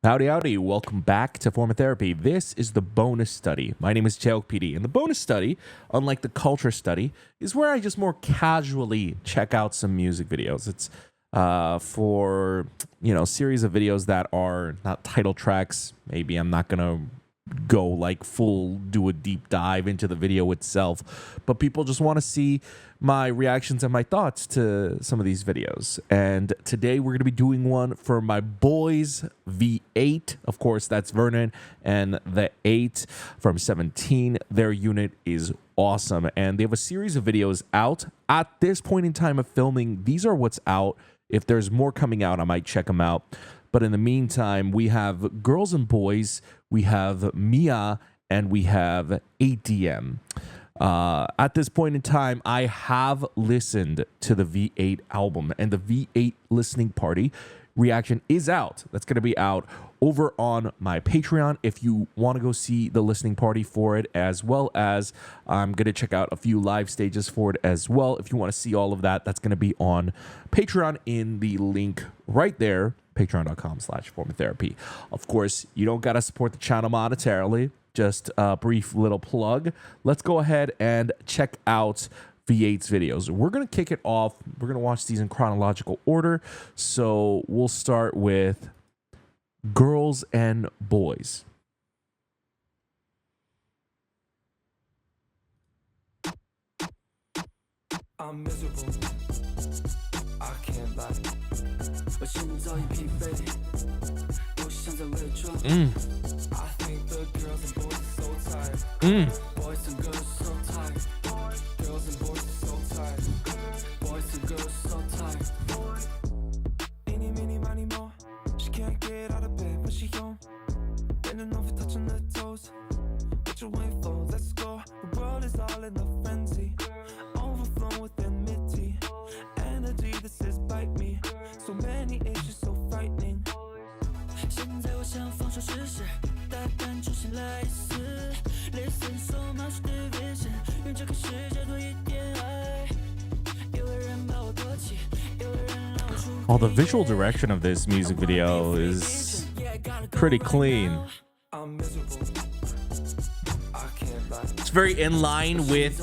Howdy, howdy. Welcome back to Form of Therapy. This is the bonus study. My name is Jaok PD, and the bonus study, unlike the culture study, is where I just more casually check out some music videos. It's for, series of videos that are not title tracks. Maybe I'm not going to go like do a deep dive into the video itself, but people just want to see my reactions and my thoughts to some of these videos. And today we're going to be doing one for my boys V8. Of course, that's Vernon and the 8 from 17. Their unit is awesome, and they have a series of videos out at this point in time of filming. These are what's out. If there's more coming out, I might check them out. But in the meantime, we have Girls and Boys, we have Mia, and we have ADM. At this point in time, I have listened to the V8 album, and the V8 listening party reaction is out. That's going to be out over on my Patreon if you want to go see the listening party for it, as well as I'm going to check out a few live stages for it as well. If you want to see all of that, that's going to be on Patreon in the link right there, patreon.com/formatherapy. Of course, you don't got to support the channel monetarily. Just a brief little plug. Let's go ahead and check out V8's videos. We're going to kick it off. We're going to watch these in chronological order. So we'll start with Girls and Boys. I'm miserable. I can't lie. 我心早已疲惫，不想再伪装。I think the girls and boys are so tired. Boys and girls so tired. Girls and boys are so tired. Boys and girls so tired. Eeny, meeny, miny, mo. She can't get out of bed, but she home. Bending over, touching her toes. What you waiting for? Let's go. The world is all in a frenzy. Overflowing with enmity. Energy that says bite me. So many issues so frightening. 现在我想放手试试，大胆出现来一次 Listen so much division， 愿这个世界多一点爱。有个人把我夺起，有个人让我出。Oh, the visual direction of this music video is pretty clean. It's very in line with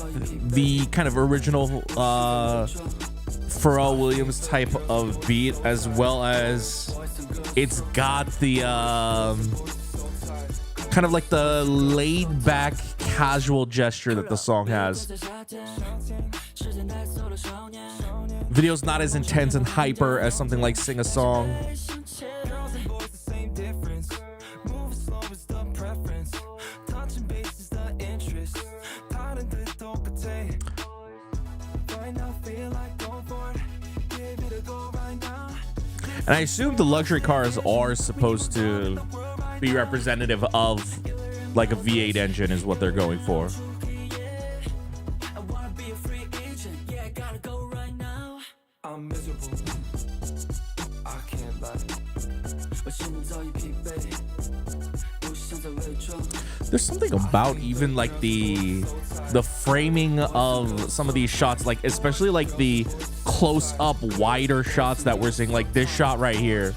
the kind of original Pharrell Williams type of beat, as well as it's got the kind of like the laid back casual gesture that the song has. Video's not as intense and hyper as something like Sing a Song. And I assume the luxury cars are supposed to be representative of like a V8 engine is what they're going for. I'm miserable. I can't lie. There's something about even like the framing of some of these shots, like especially like the close up wider shots that we're seeing, like this shot right here.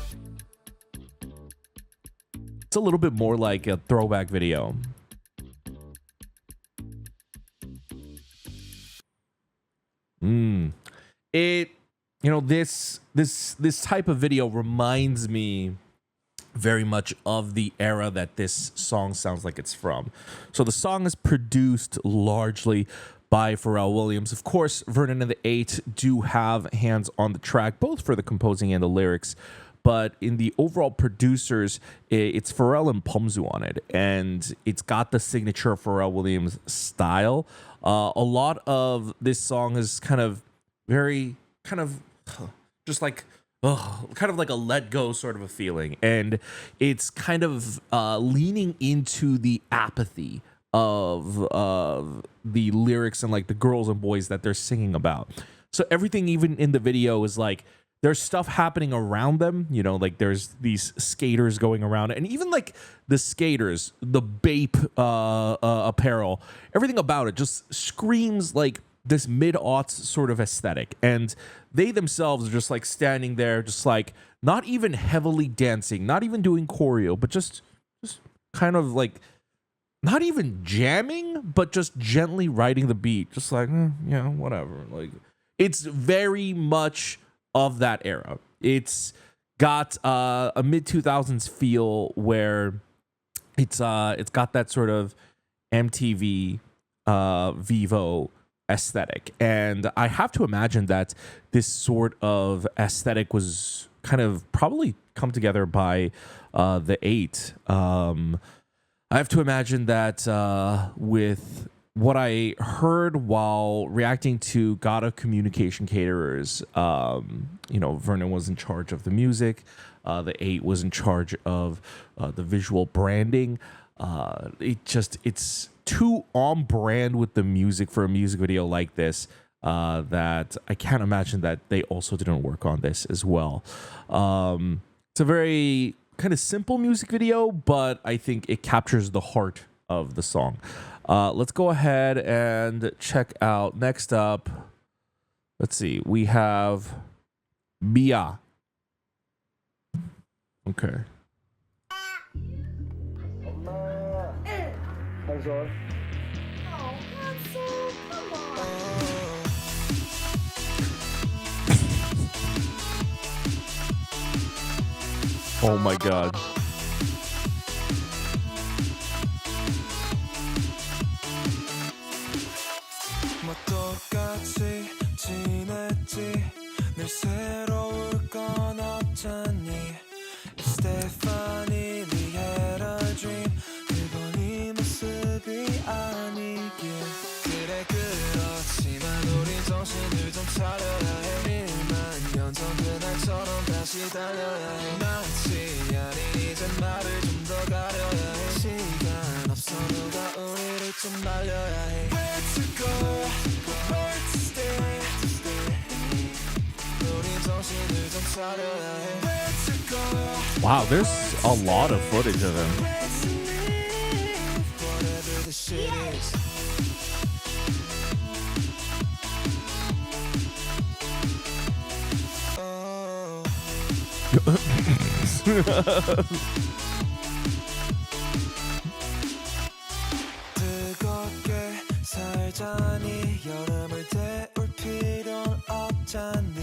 It's a little bit more like a throwback video. This type of video reminds me very much of the era that this song sounds like it's from. So the song is produced largely by Pharrell Williams. Of course, Vernon and the 8 do have hands on the track, both for the composing and the lyrics. But in the overall producers, it's Pharrell and Pumzu on it. And it's got the signature Pharrell Williams style. A lot of this song is kind of very, just like, kind of like a let go sort of a feeling. And it's kind of leaning into the apathy of the lyrics and like the girls and boys that they're singing about. So everything even in the video is like, there's stuff happening around them, like there's these skaters going around, and even like the skaters, the Bape apparel, everything about it just screams like this mid-aughts sort of aesthetic, and they themselves are just like standing there, just like not even heavily dancing, not even doing choreo, but just kind of like not even jamming, but just gently riding the beat, just like whatever. Like it's very much of that era. It's got a mid 2000s feel where it's got that sort of MTV Vivo aesthetic, and I have to imagine that this sort of aesthetic was kind of probably come together by the Eight. I have to imagine that with what I heard while reacting to God of Communication Caterers, Vernon was in charge of the music. The Eight was in charge of the visual branding. It's too on brand with the music for a music video like this that I can't imagine that they also didn't work on this as well. It's a very kind of simple music video, but I think it captures the heart of the song. Let's go ahead and check out next up. Let's see. We have Mia. Okay. Oh my god. 뭐 똑같이 지냈지 늘 새로울 건 없잖니 Stephanie we had a dream 그건 이 모습이 아니길 그래 그렇지만 우리 정신을 좀 차려야 해 1만 년 전 그날처럼 다시 달려야 해 마치 아닌 이제 말을 좀 더 가려야 해 시간 없어 누가 우리를 좀 말려야 해 Where to go, where to stay 우리 정신을 좀 차려야 해 Where to go Wow, there's a lot of footage of him. Where to live whatever the shit is 뜨겁게 살자니 여름을 태울 필요는 없잖니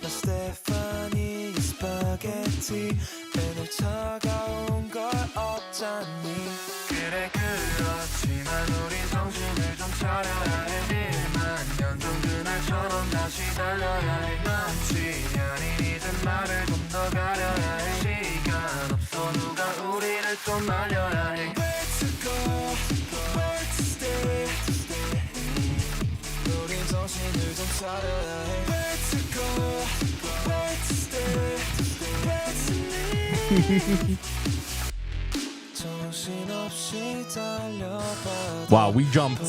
나 스테파니 스파게티 맨날 차가운 걸 없잖니 그래 그렇지만 우리 정신을 좀 차려야 해 1만 년 전 그날처럼 다시 달려야 해 남지 아닌 이제 말을 좀 더 가려야 해 시간 없어 누가 우리를 또 말려야 해 Where to go, where to stay 우린 정신을 좀 차려야 해 Where to go, where to stay where to live 정신없이 달려봐도 Wow, we jumped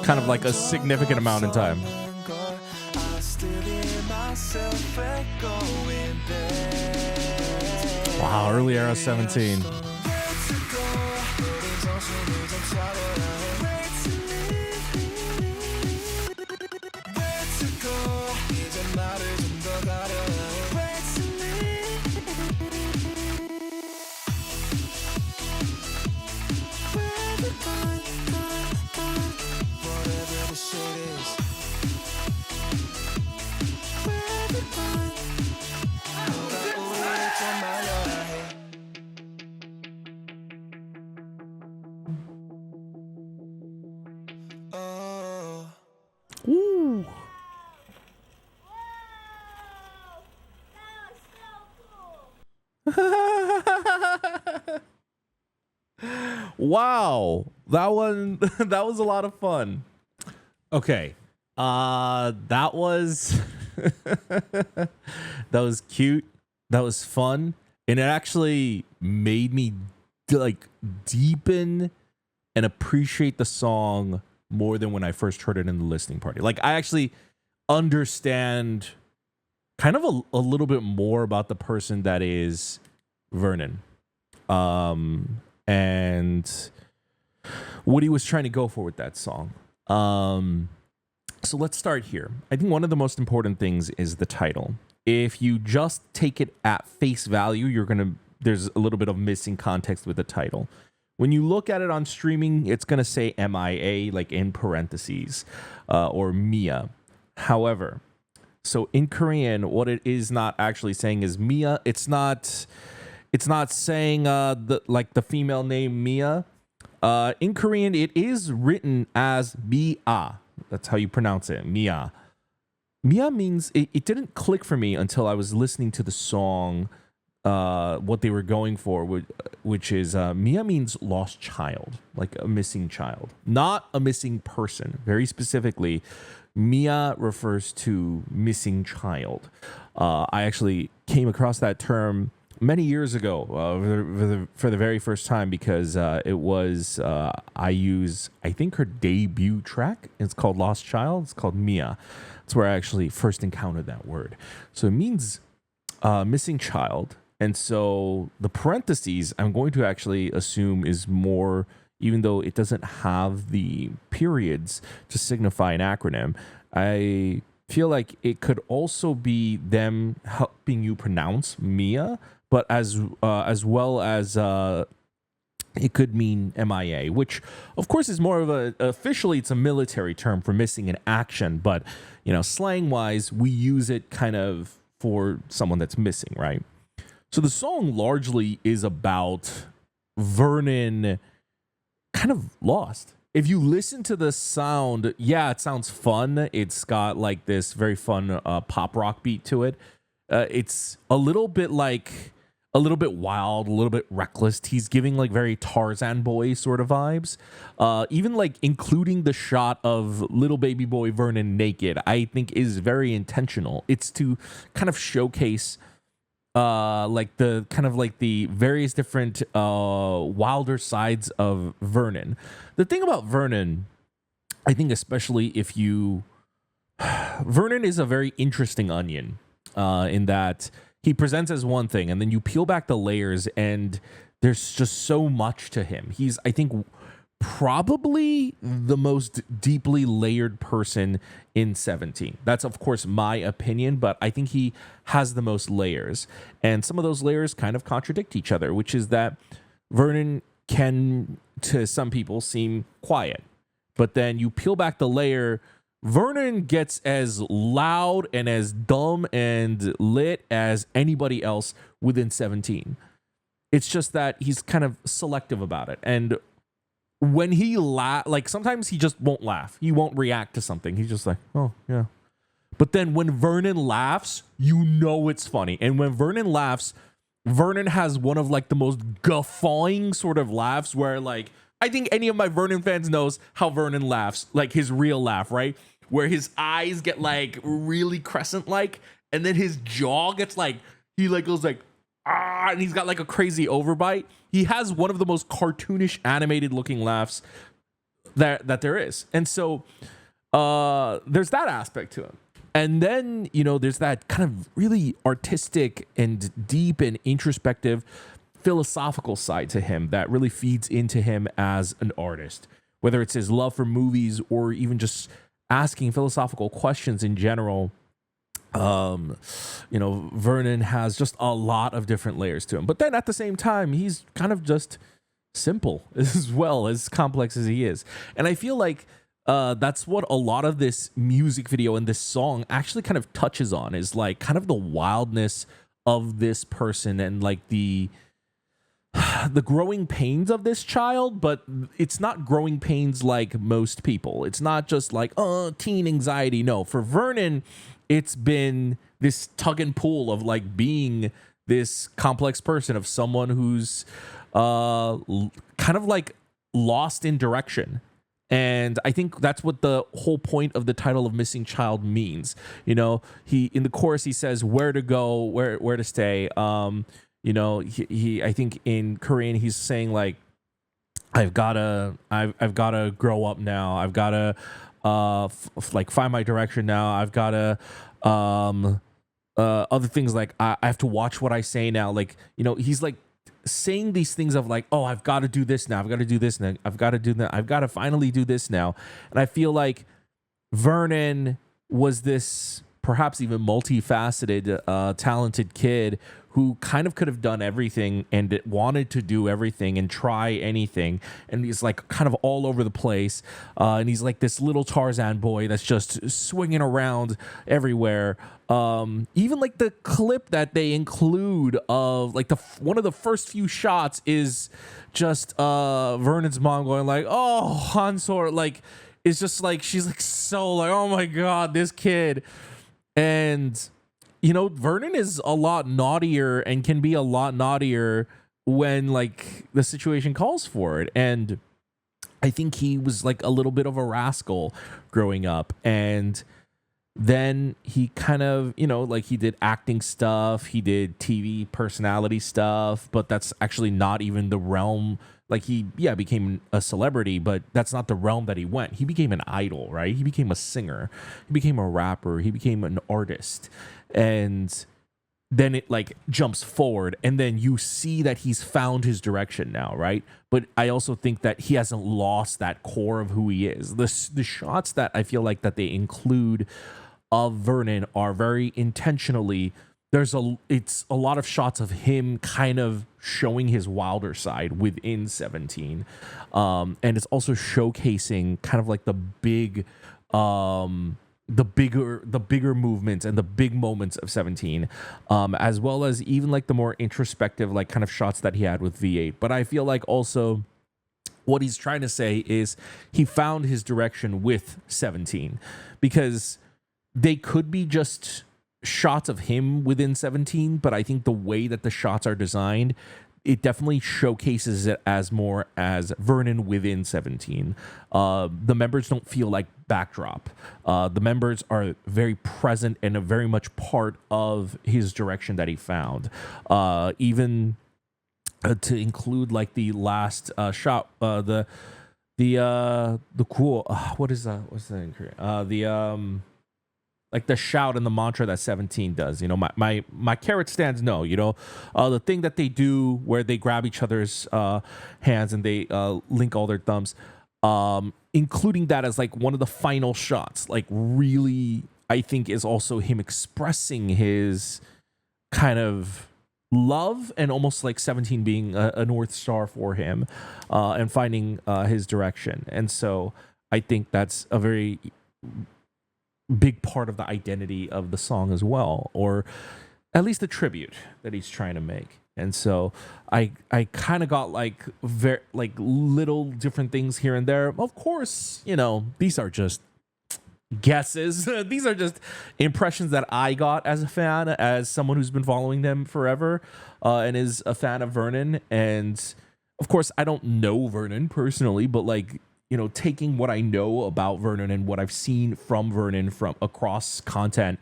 kind of like a significant amount in time. I still hear myself echoing back Wow, early era 17. Where to go 우린 정신을 좀 차려야 해 Where to live Where to go 이제 말을 좀 더 가려야 해 Where to live Wherever whatever the shit is Wherever 누가 우리를 좀 말려야 해 Oh Ooh. Wow, that one that was a lot of fun. Okay, that was that was cute. That was fun, and it actually made me like deepen and appreciate the song more than when I first heard it in the listening party. Like I actually understand kind of a little bit more about the person that is Vernon. And what he was trying to go for with that song. So let's start here. I think one of the most important things is the title. If you just take it at face value, there's a little bit of missing context with the title. When you look at it on streaming, it's going to say MIA, like in parentheses, or Mia. However, so in Korean, what it is not actually saying is Mia. It's not saying the female name Mia. In Korean, it is written as Mia. That's how you pronounce it, Mia. Mia means, it didn't click for me until I was listening to the song, what they were going for, which is Mia means lost child, like a missing child, not a missing person. Very specifically, Mia refers to missing child. I actually came across that term many years ago for the very first time because it was I think her debut track. It's called Lost Child. It's called Mia. That's where I actually first encountered that word. So it means missing child. And so the parentheses I'm going to actually assume is more, even though it doesn't have the periods to signify an acronym, I feel like it could also be them helping you pronounce Mia, but as well as it could mean MIA, which of course is more of officially it's a military term for missing in action, but slang wise we use it kind of for someone that's missing, right? So the song largely is about Vernon kind of lost. If you listen to the sound, yeah, it sounds fun. It's got like this very fun pop rock beat to it. It's a little bit wild, a little bit reckless. He's giving like very Tarzan boy sort of vibes. Even like including the shot of little baby boy Vernon naked, I think is very intentional. It's to kind of showcase the various different wilder sides of Vernon. The thing about Vernon, I think especially if you Vernon is a very interesting onion in that he presents as one thing and then you peel back the layers and there's just so much to him. He's, I think, probably the most deeply layered person in 17. That's of course my opinion, but I think he has the most layers, and some of those layers kind of contradict each other, which is that Vernon can to some people seem quiet, but then you peel back the layer, Vernon gets as loud and as dumb and lit as anybody else within 17. It's just that he's kind of selective about it, and when he like sometimes he just won't laugh. He won't react to something. He's just like, oh yeah. But then when Vernon laughs, it's funny. And when Vernon laughs, Vernon has one of like the most guffawing sort of laughs where like, I think any of my Vernon fans knows how Vernon laughs, like his real laugh, right? Where his eyes get like really crescent like, and then his jaw gets like, he like goes like, and he's got like a crazy overbite. He has one of the most cartoonish animated looking laughs that there is. And so there's that aspect to him. And then, there's that kind of really artistic and deep and introspective philosophical side to him that really feeds into him as an artist, whether it's his love for movies or even just asking philosophical questions in general. Vernon has just a lot of different layers to him, but then at the same time, he's kind of just simple as well, as complex as he is. And I feel like that's what a lot of this music video and this song actually kind of touches on, is like kind of the wildness of this person and like the growing pains of this child, but it's not growing pains like most people. It's not just like, teen anxiety. No, for Vernon, it's been this tug and pull of like being this complex person, of someone who's kind of like lost in direction. And I think that's what the whole point of the title of Missing Child means. He in the chorus, he says where to go, where to stay. He I think in Korean he's saying like, I've gotta grow up now. I've gotta like find my direction now. I've gotta other things like I have to watch what I say now. Like, he's like saying these things of like, oh, I've got to do this now. I've got to do this now. I've got to do that. I've got to finally do this now. And I feel like Vernon was this perhaps even multifaceted, talented kid who kind of could have done everything and wanted to do everything and try anything. And he's like kind of all over the place. And he's like this little Tarzan boy that's just swinging around everywhere. Even like the clip that they include of like one of the first few shots is just Vernon's mom going like, oh, Hansor, like, it's just like, she's like so like, oh my God, this kid. And, you know, Vernon is a lot naughtier and can be a lot naughtier when like the situation calls for it. And I think he was like a little bit of a rascal growing up. And then he kind of, you know, like he did acting stuff, he did TV personality stuff, but that's actually not even the realm. Like he, became a celebrity, but that's not the realm that he went. He became an idol, right? He became a singer, he became a rapper, he became an artist. And then it like jumps forward, and then you see that he's found his direction now, right? But I also think that he hasn't lost that core of who he is. The shots that I feel like that they include of Vernon are very intentionally. It's a lot of shots of him kind of showing his wilder side within 17, and it's also showcasing kind of like the bigger movements and the big moments of 17, as well as even like the more introspective like kind of shots that he had with V8. But I feel like also what he's trying to say is he found his direction with 17, because they could be just shots of him within 17, but I think the way that the shots are designed, it definitely showcases it as more as Vernon within 17. The members don't feel like backdrop. The members are very present and a very much part of his direction that he found. Even to include like the last shot, the cool what is that? What's that in Korean? Like the shout and the mantra that 17 does, you know, my carrot stands no, you know, the thing that they do where they grab each other's hands and they link all their thumbs, including that as like one of the final shots, like really, I think is also him expressing his kind of love and almost like 17 being a North Star for him, and finding his direction. And so I think that's a very big part of the identity of the song as well, or at least the tribute that he's trying to make. And so I kind of got like very like little different things here and there. Of course, you know, these are just guesses. These are just impressions that I got as a fan, as someone who's been following them forever, and is a fan of Vernon. And of course, I don't know Vernon personally, but like, you know, taking what I know about Vernon and what I've seen from Vernon from across content,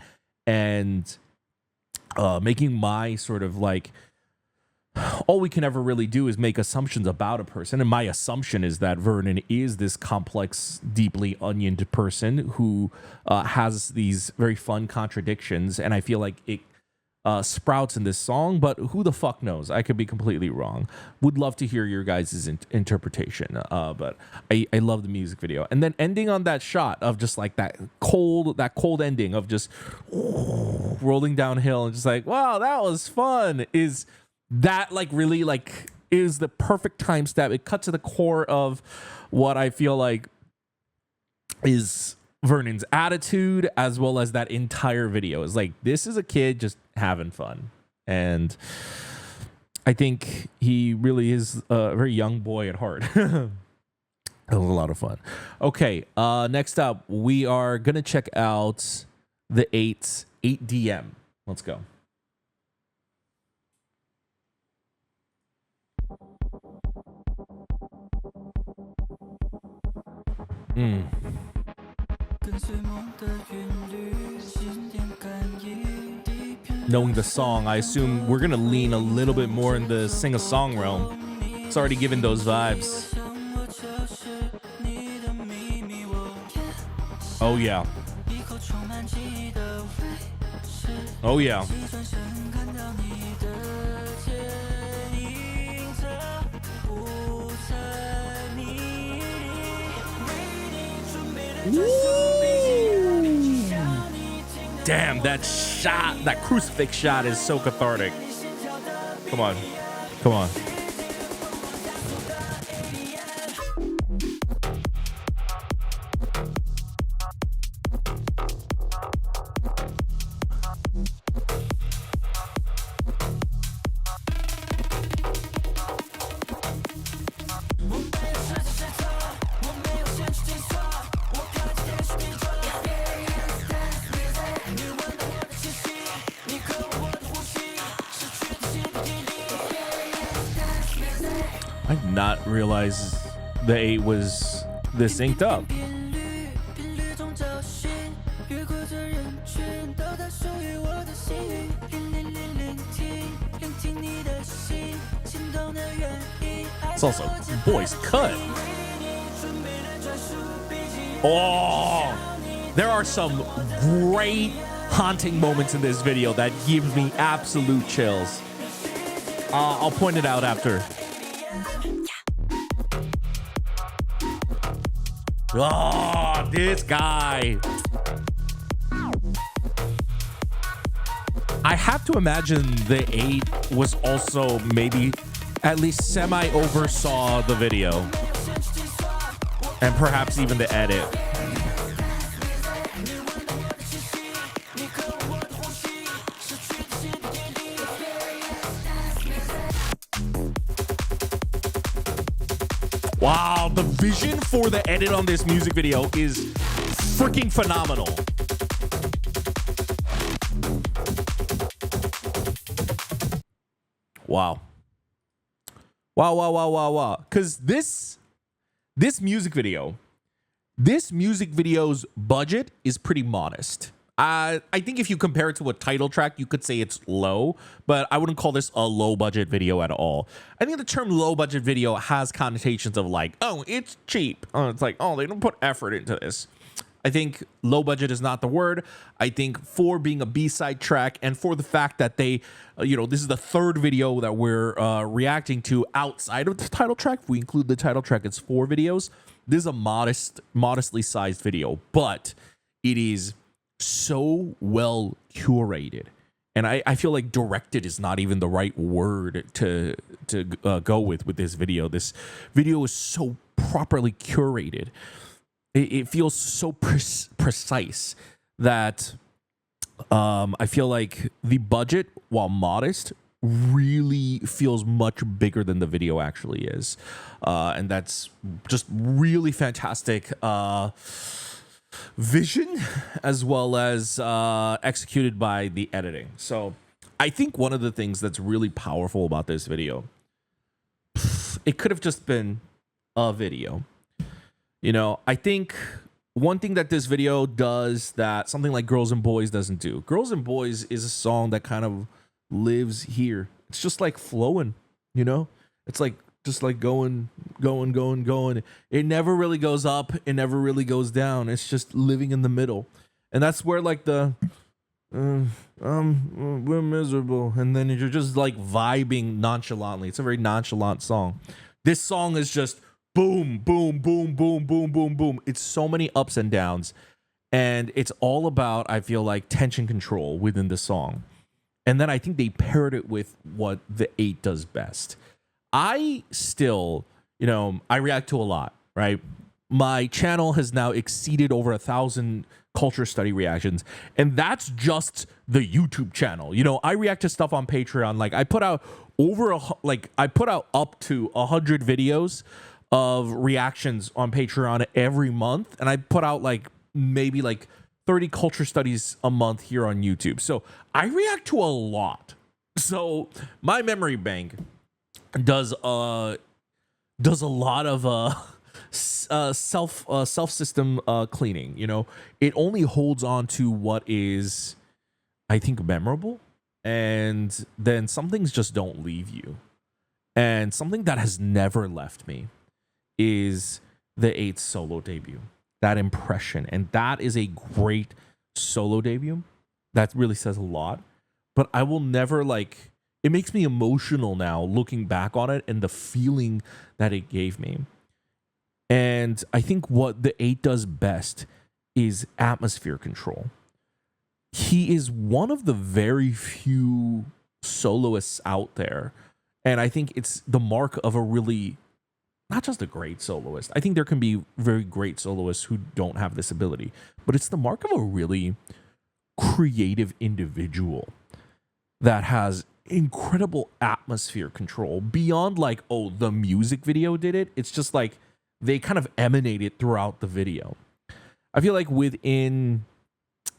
and making my sort of like, all we can ever really do is make assumptions about a person. And my assumption is that Vernon is this complex, deeply onioned person who has these very fun contradictions. And I feel like it sprouts in this song, but who the fuck knows? I could be completely wrong. Would love to hear your guys' interpretation. But I love the music video. And then ending on that shot of just like that cold ending of just rolling downhill and just like, wow, that was fun. Is that like really like is the perfect time step. It cuts to the core of what I feel like is Vernon's attitude, as well as that entire video is like, this is a kid just having fun. And I think he really is a very young boy at heart. It was a lot of fun. Okay, next up, we are going to check out the 8DM. Let's go. Knowing the song, I assume we're gonna lean a little bit more in the sing-a-song realm. It's already giving those vibes. Oh yeah. Oh yeah. Woo! damn, that shot, that crucifix shot is so cathartic. Come on. Come on. I did not realize the 8 was this synced up. It's also voice cut. Oh, there are some great haunting moments in this video that gives me absolute chills. I'll point it out after. Oh, this guy. I have to imagine the 8 was also maybe at least semi oversaw the video and perhaps even the edit. Wow, the vision for the edit on this music video is freaking phenomenal. Wow. Wow. Because this music video's budget is pretty modest. I think if you compare it to a title track, you could say it's low, but I wouldn't call this a low budget video at all. I think the term low budget video has connotations of like, oh, it's cheap. It's like, oh, they don't put effort into this. I think low budget is not the word. I think for being a B-side track and for the fact that they, this is the third video that we're reacting to outside of the title track. If we include the title track, it's 4 videos. This is a modestly sized video, but it is so well curated. And I feel like directed is not even the right word to go with this video. This video is so properly curated. It feels so precise that I feel like the budget, while modest, really feels much bigger than the video actually is. And that's just really fantastic vision as well as executed by the editing. So I think one of the things that's really powerful about this video, it could have just been a video. I think one thing that this video does that something like Girls and Boys doesn't do. Girls and Boys is a song that kind of lives here. It's just like flowing, It's like just like going. It never really goes up. It never really goes down. It's just living in the middle. And that's where like the we're miserable. And then you're just like vibing nonchalantly. It's a very nonchalant song. This song is just boom, boom, boom, boom, boom, boom, boom. It's so many ups and downs. And it's all about, I feel like, tension control within the song. And then I think they paired it with what the 8 does best. I still, I react to a lot, right? My channel has now exceeded over 1,000 Kulture Study reactions. And that's just the YouTube channel. I react to stuff on Patreon. Like I put out up to 100 videos of reactions on Patreon every month, and I put out maybe 30 Kulture Studies a month here on YouTube. So I react to a lot. So my memory bank does a lot of self system cleaning. It only holds on to what is, I think, memorable, and then some things just don't leave you. And something that has never left me is the 8th solo debut, that impression. And that is a great solo debut. That really says a lot. But I will never it makes me emotional now looking back on it and the feeling that it gave me. And I think what the 8 does best is atmosphere control. he is one of the very few soloists out there. And I think it's the mark of a really, not just a great soloist. I think there can be very great soloists who don't have this ability, but it's the mark of a really creative individual that has incredible atmosphere control beyond like, oh, the music video did it. It's just like they kind of emanate it throughout the video. I feel like within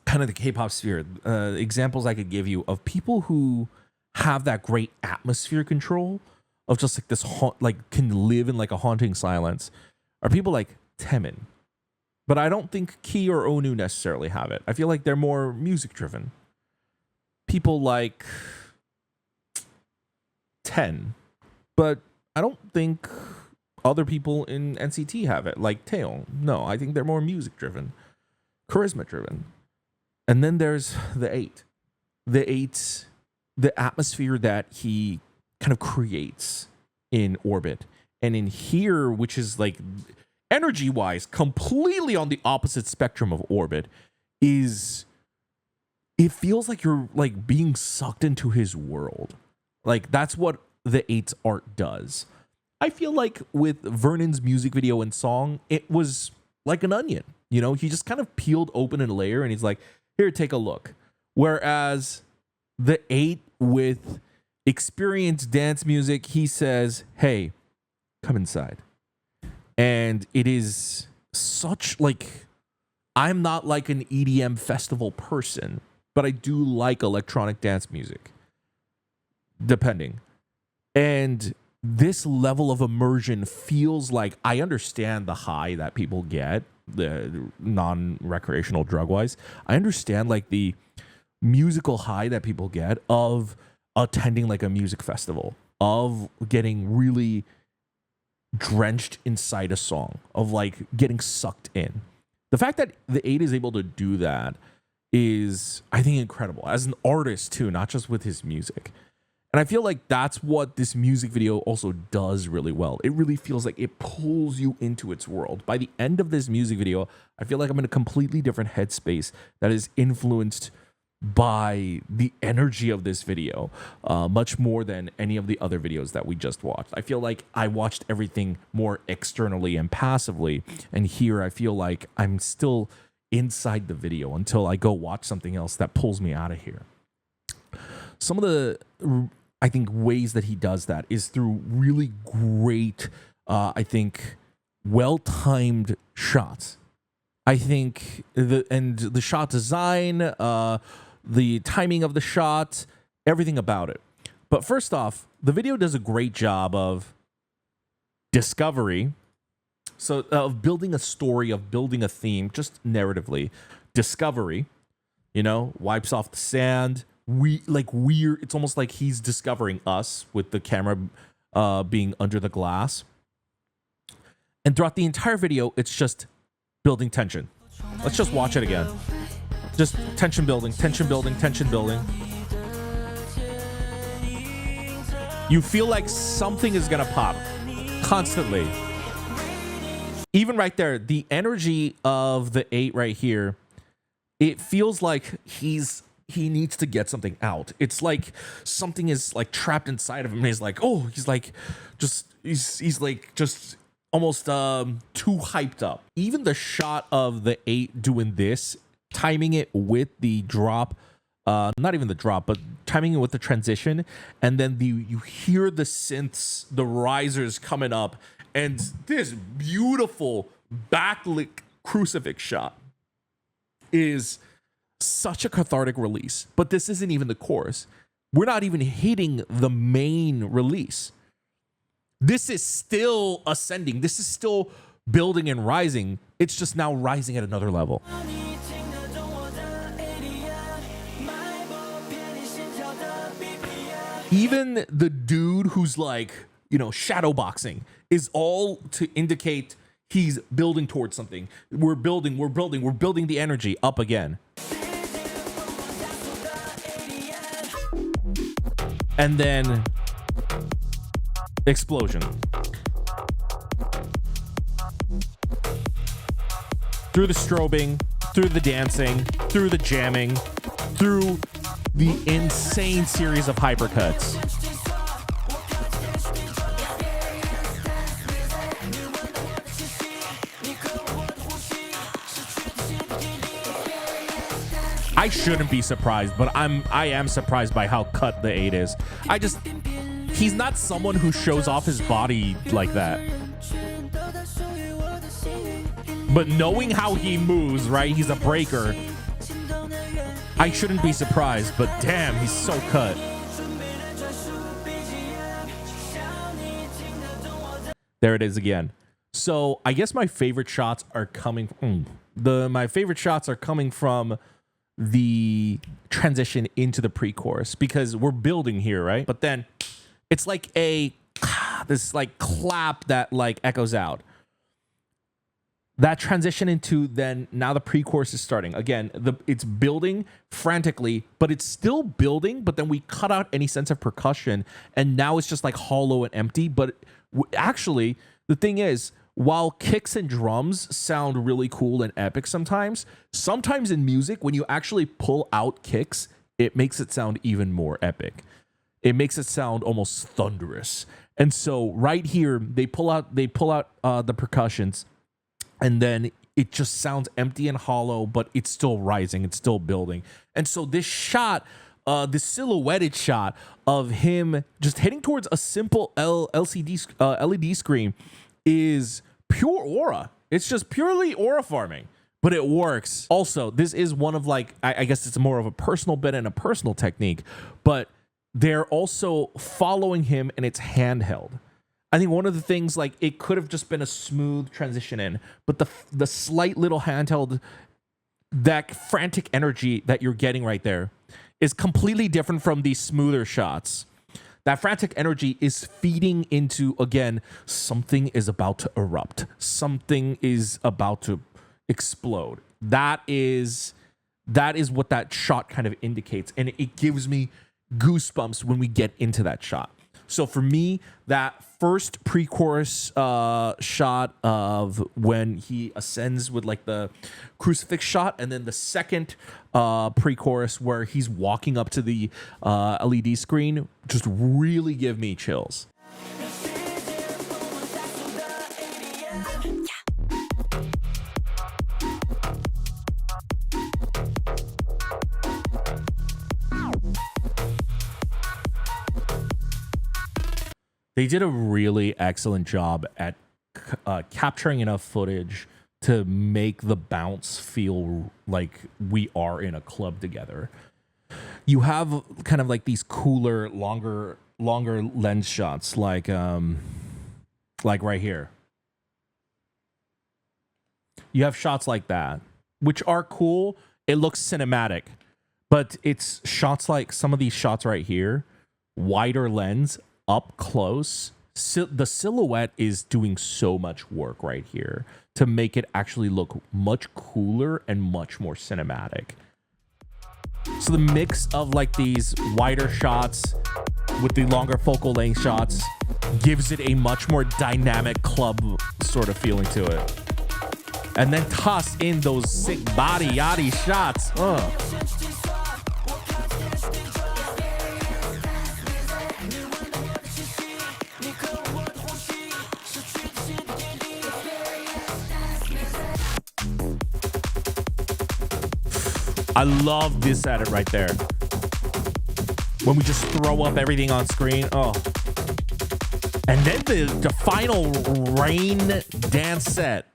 kind of the K-pop sphere, examples I could give you of people who have that great atmosphere control of just like this like can live in like a haunting silence are people like Taemin. But I don't think Key or Onu necessarily have it. I feel like they're more music driven. People like 10, but I don't think other people in NCT have it, like Taeyong. No, I think they're more music driven, charisma driven. And then there's the 8. The 8, the atmosphere that he kind of creates in Orbit and in here, which is like energy wise completely on the opposite spectrum of Orbit, is it feels like you're like being sucked into his world. Like that's what the 8's art does. I feel like with Vernon's music video and song, it was like an onion. You know, he just kind of peeled open a layer and he's like, here, take a look. Whereas the 8 with experienced dance music, he says, hey, come inside. And it is such like, I'm not like an EDM festival person, but I do like electronic dance music. Depending. And this level of immersion feels like I understand the high that people get, the non-recreational drug-wise. I understand like the musical high that people get of attending like a music festival, of getting really drenched inside a song, of like getting sucked in. The fact that the 8 is able to do that is, I think, incredible as an artist too, not just with his music. And I feel like that's what this music video also does really well. It really feels like it pulls you into its world. By the end of this music video, I feel like I'm in a completely different headspace that is influenced by the energy of this video, much more than any of the other videos that we just watched. I feel like I watched everything more externally and passively, and here I feel like I'm still inside the video until I go watch something else that pulls me out of here. Some of the, I think, ways that he does that is through really great, I think, well-timed shots. I think the shot design, the timing of the shot, everything about it. But first off, the video does a great job of discovery. So of building a story, of building a theme, just narratively. Discovery, you know, wipes off the sand. It's almost like he's discovering us with the camera being under the glass. And throughout the entire video, it's just building tension. Let's just watch it again. Just tension building, tension building, tension building. You feel like something is gonna pop constantly. Even right there, the energy of the 8 right here, it feels like he needs to get something out. It's like something is like trapped inside of him. And he's like, oh, he's like just almost too hyped up. Even the shot of the 8 doing this, timing it with the drop, not even the drop, but timing it with the transition, and then you hear the synths, the risers coming up, and this beautiful backlit crucifix shot is such a cathartic release. But this isn't even the chorus. We're not even hitting the main release. This is still ascending. This is still building and rising. It's just now rising at another level. Even the dude who's like, you know, shadow boxing is all to indicate he's building towards something. We're building the energy up again. And then explosion. Through the strobing, through the dancing, through the jamming, through the insane series of hypercuts. I shouldn't be surprised, but I am surprised by how cut the 8 is. He's not someone who shows off his body like that. But knowing how he moves, right? He's a breaker. I shouldn't be surprised, but damn, he's so cut. There it is again. So I guess my favorite shots are coming from the transition into the pre-chorus, because we're building here, right? But then it's like this like clap that like echoes out. That transition into then now the pre-chorus is starting. Again, it's building frantically, but it's still building, but then we cut out any sense of percussion, and now it's just like hollow and empty. But actually, the thing is, while kicks and drums sound really cool and epic sometimes in music, when you actually pull out kicks, it makes it sound even more epic. It makes it sound almost thunderous. And so right here, they pull out the percussions, and then it just sounds empty and hollow, but it's still rising, it's still building. And so this shot, this silhouetted shot of him just heading towards a simple LED screen is pure aura. It's just purely aura farming, but it works. Also, this is one of like, I guess it's more of a personal bit and a personal technique, but they're also following him and it's handheld. I think one of the things, like, it could have just been a smooth transition in, but the slight little handheld, that frantic energy that you're getting right there is completely different from these smoother shots. That frantic energy is feeding into, again, something is about to erupt. Something is about to explode. That is what that shot kind of indicates. And it gives me goosebumps when we get into that shot. So for me, that first pre-chorus shot of when he ascends with like the crucifix shot, and then the second pre-chorus where he's walking up to the LED screen, just really give me chills. They did a really excellent job at capturing enough footage to make the bounce feel like we are in a club together. You have kind of like these cooler, longer lens shots, like right here. You have shots like that, which are cool. It looks cinematic, but it's shots like some of these shots right here, wider lens, up close. The silhouette is doing so much work right here to make it actually look much cooler and much more cinematic. So the mix of like these wider shots with the longer focal length shots gives it a much more dynamic club sort of feeling to it. And then toss in those sick body yachty shots. I love this edit right there. When we just throw up everything on screen. Oh. And then the final rain dance set.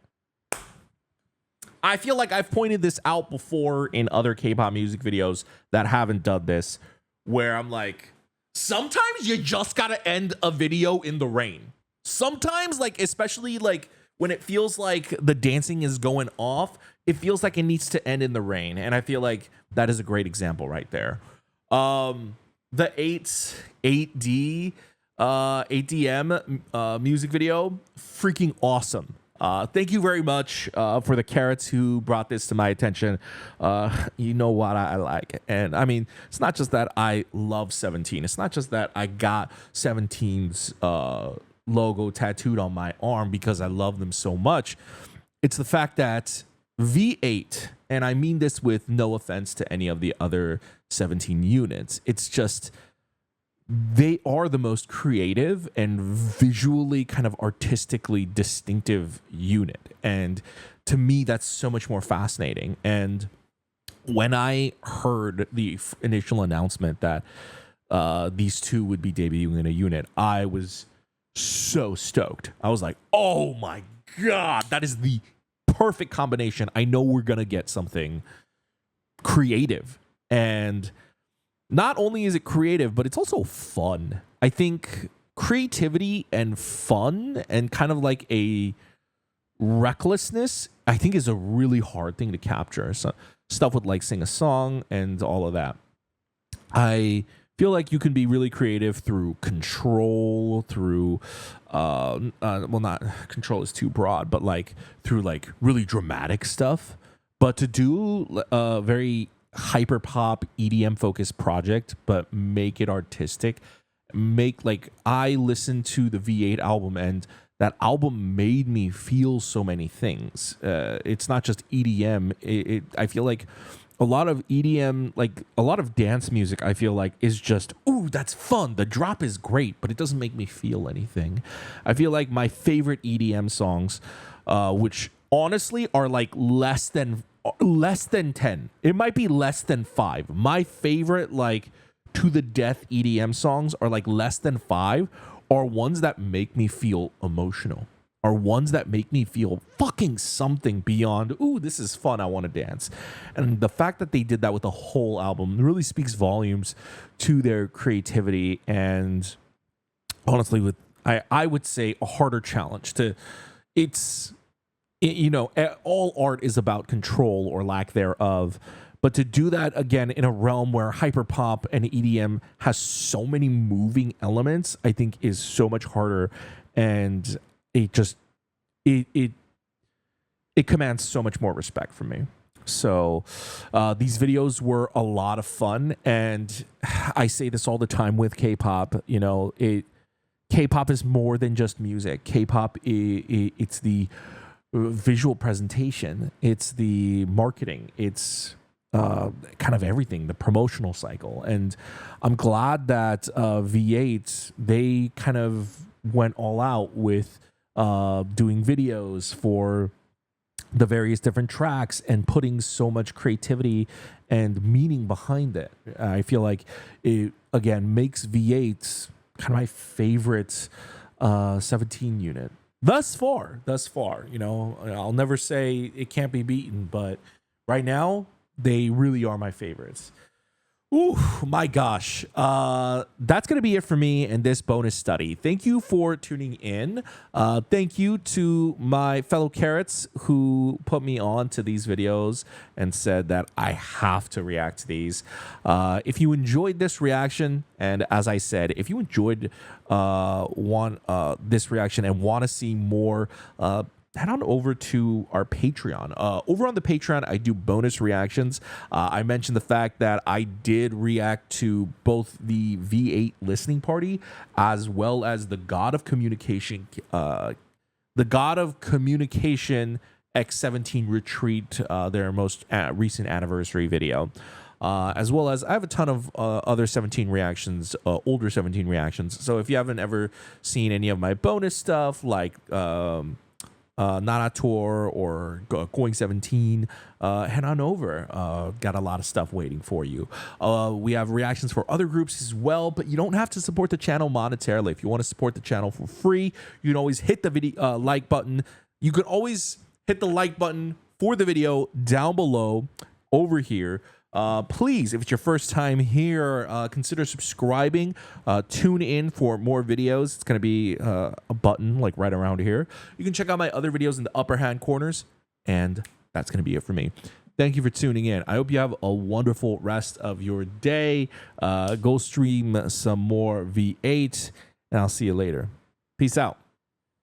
I feel like I've pointed this out before in other K-pop music videos that haven't done this, where I'm like, sometimes you just gotta end a video in the rain. Sometimes, like, especially like when it feels like the dancing is going off, it feels like it needs to end in the rain. And I feel like that is a great example right there. The 8DM music video, freaking awesome. Thank you very much for the carrots who brought this to my attention. You know what I like. And I mean, it's not just that I love 17. It's not just that I got 17's logo tattooed on my arm because I love them so much. It's the fact that V8, and I mean this with no offense to any of the other 17 units. It's just they are the most creative and visually kind of artistically distinctive unit. And to me, that's so much more fascinating. And when I heard the initial announcement that these two would be debuting in a unit, I was so stoked. I was like, oh my God, that is the perfect combination. I know we're going to get something creative. And not only is it creative, but it's also fun. I think creativity and fun and kind of like a recklessness, I think, is a really hard thing to capture. So stuff with like sing a song and all of that. I feel like you can be really creative through control, through well, not control is too broad, but like through like really dramatic stuff. But to do a very hyper pop EDM focused project, but make it artistic, make like, I listened to the V8 album and that album made me feel so many things. It's not just EDM. I feel like a lot of EDM, like a lot of dance music, I feel like is just, ooh, that's fun. The drop is great, but it doesn't make me feel anything. I feel like my favorite EDM songs, which honestly are like less than 10. It might be less than 5. My favorite like to the death EDM songs are like less than 5, are ones that make me feel emotional, are ones that make me feel fucking something beyond, ooh, this is fun, I want to dance. And the fact that they did that with the whole album really speaks volumes to their creativity. And honestly, with I would say a harder challenge to, you know, all art is about control or lack thereof. But to do that again in a realm where hyperpop and EDM has so many moving elements, I think is so much harder, and it commands so much more respect from me. So these videos were a lot of fun, and I say this all the time with K-pop. You know, K-pop is more than just music. K-pop, it's the visual presentation, it's the marketing, it's kind of everything, the promotional cycle. And I'm glad that V8, they kind of went all out with doing videos for the various different tracks and putting so much creativity and meaning behind it. I feel like it, again, makes V8 kind of my favorite 17 unit. Thus far, you know, I'll never say it can't be beaten, but right now, they really are my favorites. Ooh, my gosh. That's going to be it for me in this bonus study. Thank you for tuning in. Thank you to my fellow carrots who put me on to these videos and said that I have to react to these. If you enjoyed this reaction, and as I said, if you enjoyed this reaction and want to see more, head on over to our Patreon. Over on the Patreon, I do bonus reactions. I mentioned the fact that I did react to both the V8 listening party as well as the God of Communication, X17 retreat, their most recent anniversary video. As well as I have a ton of other 17 reactions, older 17 reactions. So if you haven't ever seen any of my bonus stuff, like Nana Tour or Going 17, head on over. Got a lot of stuff waiting for you. We have reactions for other groups as well, but you don't have to support the channel monetarily. If you want to support the channel for free, you can always hit the video like button. You can always hit the like button for the video down below over here. Please, if it's your first time here, consider subscribing. Tune in for more videos. It's going to be a button like right around here. You can check out my other videos in the upper hand corners. And that's going to be it for me. Thank you for tuning in. I hope you have a wonderful rest of your day. Go stream some more V8, and I'll see you later. Peace out.